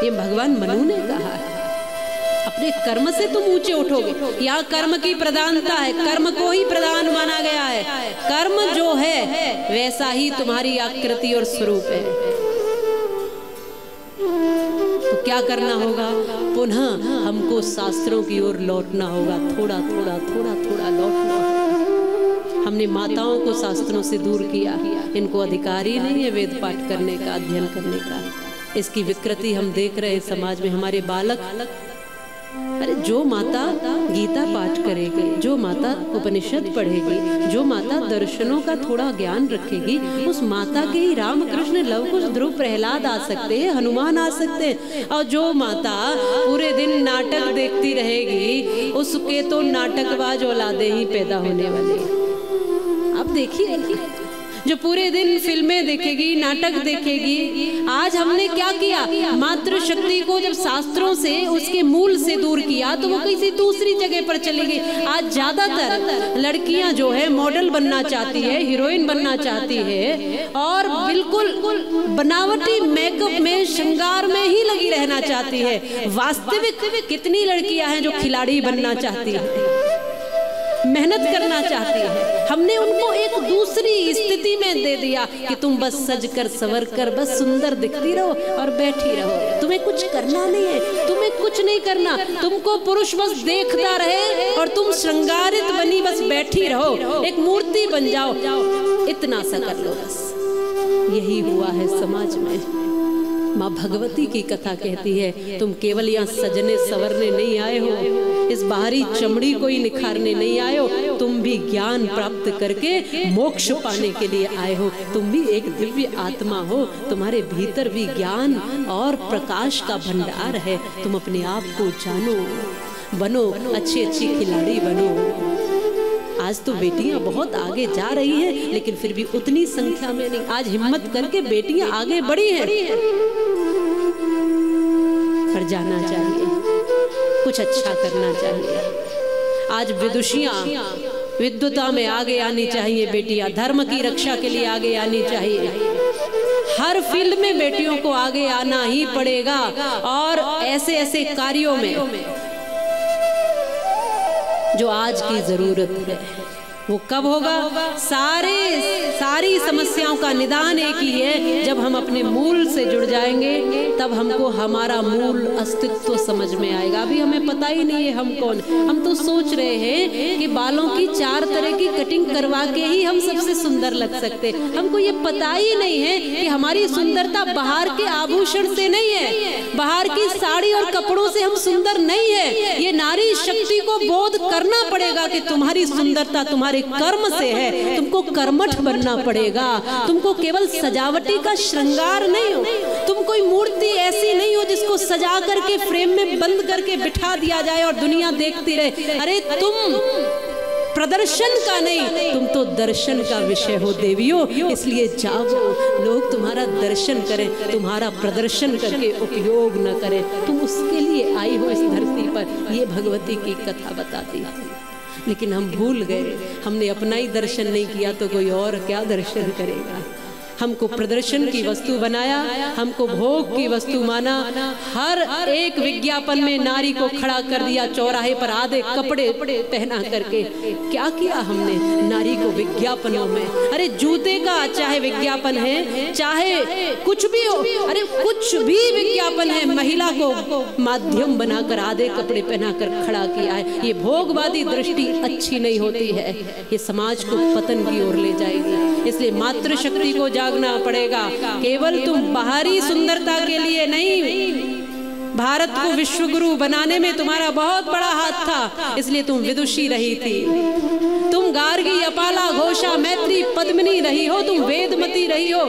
ये भगवान मनु ने कहा है। अपने कर्म से तुम ऊंचे उठोगे। यहाँ कर्म की प्रधानता है, कर्म को ही प्रधान माना गया है। कर्म जो है वैसा ही तुम्हारी आकृति और स्वरूप है। तो क्या करना होगा? पुनः हमको शास्त्रों की ओर लौटना होगा, थोड़ा थोड़ा थोड़ा थोड़ा लौटना होगा। हमने माताओं को शास्त्रों से दूर किया, इनको अधिकार ही नहीं है वेद पाठ करने का, अध्ययन करने का। इसकी विकृति हम देख रहे हैं समाज में। हमारे बालक, अरे जो माता गीता पाठ करेगी, जो माता उपनिषद पढ़ेगी, जो माता दर्शनों का थोड़ा ज्ञान रखेगी, उस माता के ही रामकृष्ण, लवकुश, ध्रुव, प्रहलाद आ सकते हैं, हनुमान आ सकते हैं। और जो माता पूरे दिन नाटक देखती रहेगी, उसके तो नाटकबाज औलादे ही पैदा होने वाले। अब देखिए, जो पूरे दिन फिल्में देखेगी, नाटक देखेगी। आज हमने क्या किया? मातृशक्ति को जब शास्त्रों से, उसके मूल से दूर किया, तो वो किसी दूसरी जगह पर चली गई। आज ज्यादातर लड़कियां जो है मॉडल बनना चाहती है, हीरोइन बनना चाहती है, और बिल्कुल बनावटी मेकअप में, श्रृंगार में ही लगी रहना चाहती है। वास्तविक कितनी लड़कियां हैं जो खिलाड़ी बनना चाहती है, मेहनत करना चाहती है। हमने उनको एक दूसरी स्थिति में दे दिया कि तुम बस सज कर संवर कर बस सुंदर दिखती रहो और बैठी रहो, तुम्हें कुछ करना नहीं है, तुम्हें कुछ नहीं करना, तुमको पुरुष बस देखता रहे और तुम श्रृंगारित बनी बस बैठी रहो, एक मूर्ति बन जाओ, इतना सा कर लो बस। यही हुआ है समाज में। माँ भगवती की कथा कहती है, तुम केवल यहाँ सजने संवरने नहीं आए हो, इस बाहरी चमड़ी को ही निखारने नहीं आए हो, तुम भी ज्ञान प्राप्त करके मोक्ष पाने के लिए आए हो। तुम भी एक दिव्य आत्मा हो, तुम्हारे भीतर भी ज्ञान और प्रकाश का भंडार है। तुम अपने आप को जानो, बनो, अच्छी अच्छी खिलाड़ी बनो। आज तो बेटियां बहुत आगे जा रही हैं, लेकिन फिर भी उतनी संख्या में नहीं। आज हिम्मत करके बेटियां आगे बढ़ी हैं, पर जाना चाहिए, कुछ अच्छा करना चाहिए। आज विदुषियां विद्वता में आगे आनी चाहिए, बेटियां धर्म की रक्षा के लिए आगे आनी चाहिए। हर फील्ड में बेटियों को आगे आना ही पड़ेगा, और ऐसे ऐसे कार्यों में जो आज की जरूरत है। वो कब होगा? सारी समस्याओं का निदान एक ही है, जब हम अपने मूल से जुड़ जाएंगे, तब हमको हमारा मूल अस्तित्व समझ में आएगा। अभी हमें पता ही नहीं है हम कौन। हम तो सोच रहे हैं कि बालों की 4 तरह की कटिंग करवा के ही हम सबसे सुंदर लग सकते। हमको ये पता ही नहीं है कि हमारी सुंदरता बाहर के आभूषण से नहीं है, बाहर की साड़ी और कपड़ों से हम सुंदर नहीं है। ये नारी शक्ति को बोध करना पड़ेगा कि तुम्हारी सुंदरता तुम्हारे कर्म से है। तुमको कर्मठ बनना पड़ेगा। तुमको केवल सजावटी का श्रृंगार नहीं हो, तुम कोई मूर्ति ऐसी नहीं हो जिसको सजा करके फ्रेम में बंद करके बिठा दिया जाए और दुनिया देखती रहे। अरे तुम प्रदर्शन का नहीं, तुम तो दर्शन का विषय हो देवियों। इसलिए जाओ, लोग तुम्हारा दर्शन करें, तुम्हारा प्रदर्शन करके उपयोग न करें। तुम उसके लिए आई हो इस धरती पर, ये भगवती की कथा बताती है। लेकिन हम भूल गए, हमने अपना ही दर्शन नहीं किया तो कोई और क्या दर्शन करेगा। हमको प्रदर्शन की वस्तु बनाया, हमको भोग की वस्तु माना। हर एक विज्ञापन में नारी को खड़ा कर दिया चौराहे पर आधे कपड़े पहना करके। क्या किया हमने नारी को विज्ञापनों में? अरे जूते का चाहे विज्ञापन है, चाहे कुछ भी हो, अरे कुछ भी विज्ञापन है, महिला को माध्यम बनाकर आधे कपड़े पहनाकर खड़ा किया है। ये भोगवादी दृष्टि अच्छी नहीं होती है, ये समाज को पतन की ओर ले जाएगी। इसलिए मातृशक्ति को जागना पड़ेगा। केवल तुम बाहरी सुंदरता के लिए नहीं, भारत को विश्व गुरु बनाने में तुम्हारा बहुत बड़ा हाथ था, इसलिए तुम विदुषी रही थी। तुम गार्गी, अपाला, घोषा, मैत्री, पद्मिनी रही हो, तुम वेदमती रही हो,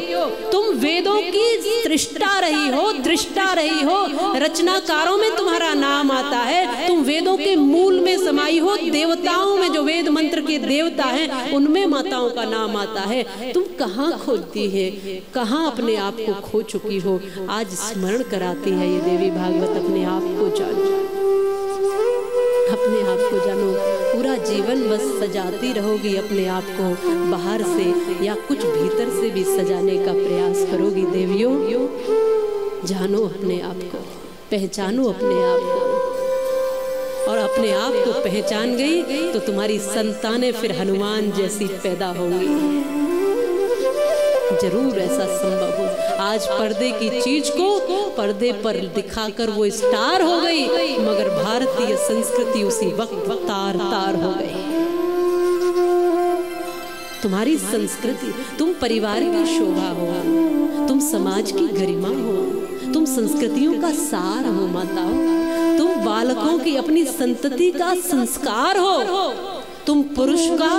तुम वेदों की सृष्टा रही हो, दृष्टा रही हो, रचनाकारों में तुम्हारा नाम आता है। तुम वेदों के मूल में समाई हो, देवताओं में जो वेद मंत्र के देवता हैं उनमें माताओं का नाम आता है। तुम कहाँ खोजती है, कहाँ अपने आप को खो चुकी हो? आज स्मरण कराती है ये देवी भागवत। अपने आप को जानो, अपने आप को जानो। पूरा जीवन बस सजाती रहोगी अपने आप को, बाहर से या कुछ भीतर से भी सजाने का प्रयास करोगी देवियों, जानो अपने आप को, पहचानो अपने आप को, और अपने आप को पहचान गई तो तुम्हारी संतानें फिर हनुमान जैसी पैदा होंगी। जरूर ऐसा संभव हो। आज पर्दे की चीज को पर्दे पर दिखाकर वो स्टार हो गई, मगर भारतीय संस्कृति उसी वक्त तार तार हो गई। तुम्हारी संस्कृति, तुम परिवार की शोभा हो, तुम समाज की गरिमा हो, तुम संस्कृतियों का सार हो माता, तुम बालकों की अपनी संतति का संस्कार हो, तुम पुरुष का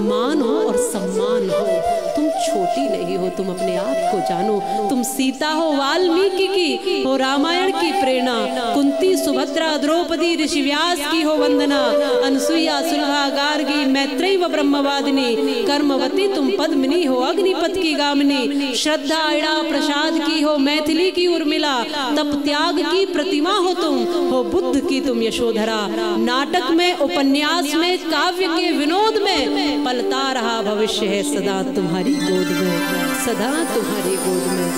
मान हो और सम्मान हो, तुम छोटी नहीं हो, तुम अपने आप को जानो। तुम सीता हो वाल्मीकि की, हो रामायण की प्रेरणा, कुंती सुभद्रा द्रौपदी ऋषि व्यास की हो वंदना, अनसुईया सुलभा गार्गी मैत्रेयी व ब्रह्मवादिनी, कर्मवती तुम पद्मिनी हो अग्निपथ की गामिनी, श्रद्धा इड़ा प्रसाद की हो मैथिली की उर्मिला, तप त्याग की प्रतिमा हो तुम, हो बुद्ध की तुम यशोधरा। नाटक में, उपन्यास में, काव्य के विनोद में पलता रहा भविष्य है सदा तुम्हारी गोद में, सदा तुम्हारी गोद में,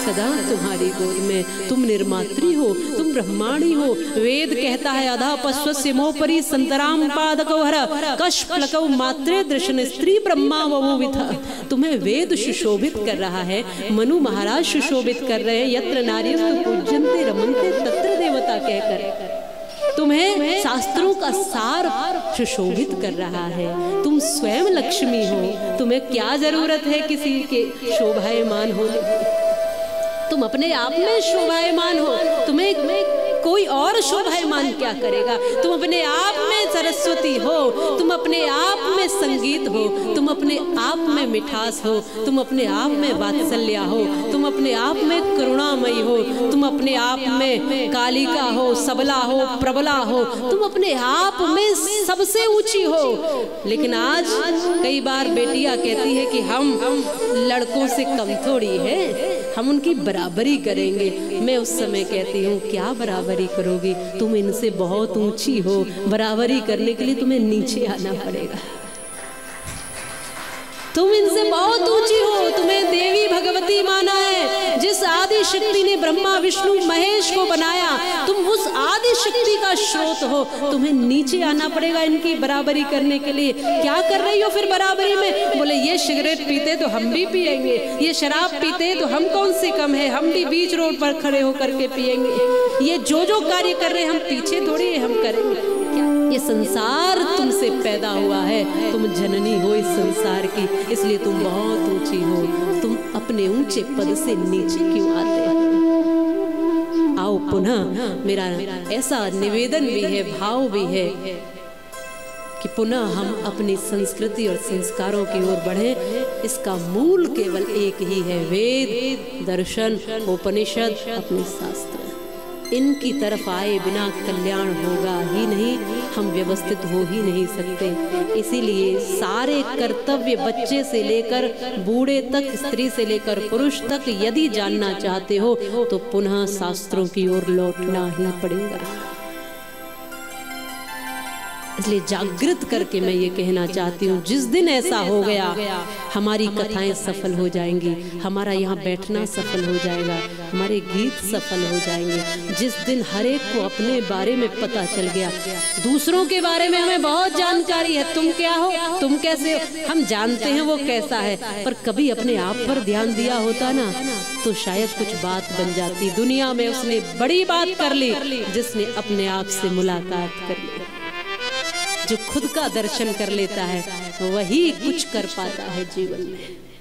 सदा तुम्हारी गोद में। तुम निर्मात्री हो, तुम ब्रह्माणी हो। वेद कहता है अधा पश्वस्य मोपरी संतराम पादकौ हर कष्प्लकौ मात्रे दर्शन स्त्री ब्रह्मा ववुविथा। तुम्हें वेद सुशोभित कर रहा है, मनु महाराज सुशोभित कर रहे हैं, यत्र नार्यस्तु पूज्यन्ते रमन्ते तत्र देवता कहकर। तुम्हें शास्त्रों का सार सुशोभित कर रहा है। तुम स्वयं लक्ष्मी हो, तुम्हें क्या जरूरत है किसी के शोभायमान होने की? तुम अपने आप में शोभायमान हो, तुम्हें कोई और शोभायमान क्या करेगा? तुम अपने आप में सरस्वती हो, तुम अपने आप में संगीत हो, तुम अपने आप में मिठास हो, तुम अपने आप में वात्सल्य हो, तुम अपने आप में करुणामयी हो, तुम अपने आप में कालिका हो, सबला हो, प्रबला हो, तुम अपने आप में सबसे ऊंची हो। लेकिन आज कई बार बेटियां कहती है कि हम लड़कों से कम थोड़ी है, हम उनकी बराबरी करेंगे। मैं उस समय कहती हूँ क्या बराबरी करोगी? तुम इनसे बहुत ऊंची हो, बराबरी करने के लिए तुम्हें नीचे आना पड़ेगा। तुम इनसे बहुत ऊंची हो, तुम्हें देवी भगवती माना है। जिस आदि शक्ति ने ब्रह्मा विष्णु महेश को बनाया, तुम उस आदि शक्ति का स्रोत हो, तुम्हें नीचे आना पड़ेगा इनकी बराबरी करने के लिए। क्या कर रही हो फिर बराबरी में? बोले ये सिगरेट पीते तो हम भी पिएंगे, ये शराब पीते तो हम कौन से कम है, हम भी बीच रोड पर खड़े होकर के पिएंगे। ये जो कार्य कर रहे हैं हम पीछे थोड़ी है, हम करेंगे क्या? ये संसार तुमसे पैदा हुआ है, तुम जननी हो इस संसार की, इसलिए तुम बहुत ऊंची हो। तुम अपने ऊंचे पद से नीचे क्यों आते हो? आओ पुनः, मेरा ऐसा निवेदन भी है, भाव भी है कि पुनः हम अपनी संस्कृति और संस्कारों की ओर बढ़ें। इसका मूल केवल एक ही है, वेद, दर्शन, उपनिषद, अपने शास्त्र। इनकी तरफ आए बिना कल्याण होगा ही नहीं, हम व्यवस्थित हो ही नहीं सकते। इसीलिए सारे कर्तव्य बच्चे से लेकर बूढ़े तक, स्त्री से लेकर पुरुष तक यदि जानना चाहते हो तो पुनः शास्त्रों की ओर लौटना ही पड़ेगा। इसलिए जागृत करके मैं ये कहना चाहती हूँ, जिस दिन ऐसा हो गया हमारी कथाएं सफल हो जाएंगी, हमारा यहाँ बैठना सफल हो जाएगा, हमारे गीत सफल हो जाएंगे। जिस दिन हर एक को अपने बारे में पता चल गया, दूसरों के बारे में हमें बहुत जानकारी है, तुम क्या हो, तुम कैसे हो, हम जानते हैं वो कैसा है, पर कभी अपने आप पर ध्यान दिया होता ना तो शायद कुछ बात बन जाती। दुनिया में उसने बड़ी बात कर ली जिसने अपने आप से मुलाकात कर ली। जो खुद का दर्शन कर लेता है वही कुछ कर पाता है जीवन में।